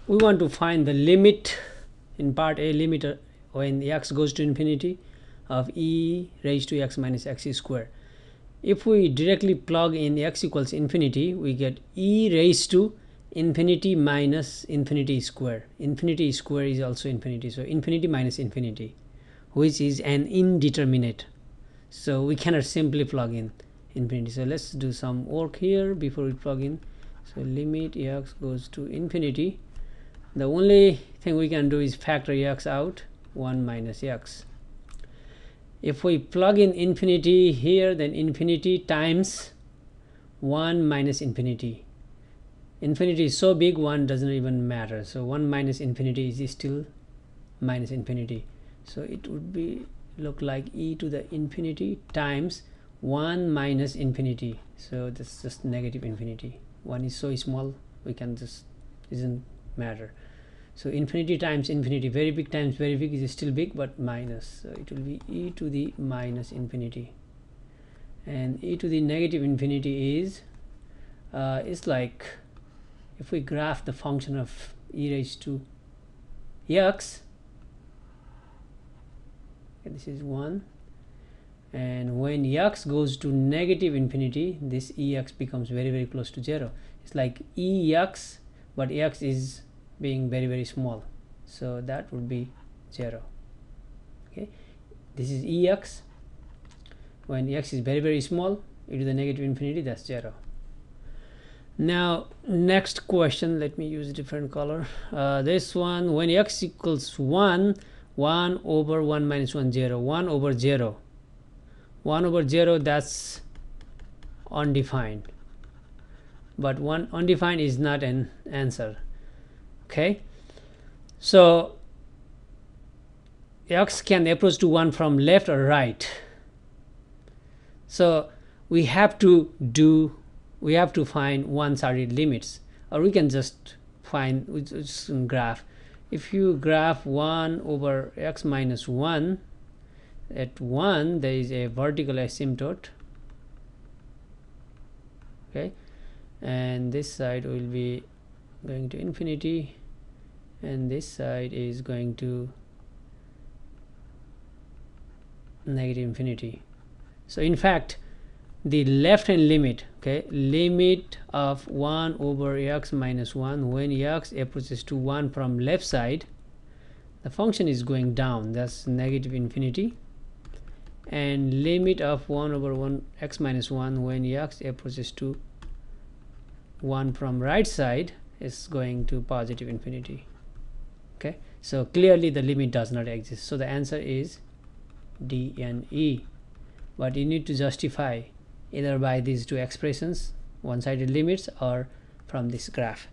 we want to find the limit in part A, limit when x goes to infinity of e raised to x minus x square. If we directly plug in x equals infinity, we get e raised to infinity minus infinity square. Infinity square is also infinity, so infinity minus infinity, which is an indeterminate, so we cannot simply plug in infinity. So let's do some work here before we plug in. So limit x goes to infinity, the only thing we can do is factor x out, 1 minus x. If we plug in infinity here, then infinity times 1 minus infinity. Infinity is so big, 1 doesn't even matter, so 1 minus infinity is still minus infinity, so it would be look like e to the infinity times 1 minus infinity, so that's just negative infinity. 1 is so small, we can just doesn't matter. So infinity times infinity, very big times very big is still big, but minus, so it will be e to the minus infinity. And e to the negative infinity is it's like if we graph the function of e raised to x, okay, this is 1, and when x goes to negative infinity, this ex becomes very very close to 0. It's like ex, but x is being very very small, so that would be 0. Okay, this is ex. When x is very very small, e to the negative infinity, that's 0. Now next question, let me use a different color. This one, when x equals 1, 1 over 1 minus 1, 0. 1 over 0, 1 over 0, that's undefined, but one undefined is not an answer. Okay, so x can approach to 1 from left or right, so we have to find one-sided limits, or we can just find graph. If you graph 1 over x minus 1, at 1 there is a vertical asymptote, okay, and this side will be going to infinity, and this side is going to negative infinity. So in fact the left hand limit, okay, limit of 1 over x minus 1, when x approaches to 1 from left side, the function is going down, that's negative infinity. And limit of 1 over 1 x minus 1, when x approaches to 1 from right side, is going to positive infinity. Okay, so clearly the limit does not exist, so the answer is D and E. But you need to justify either by these two expressions, one-sided limits, or from this graph.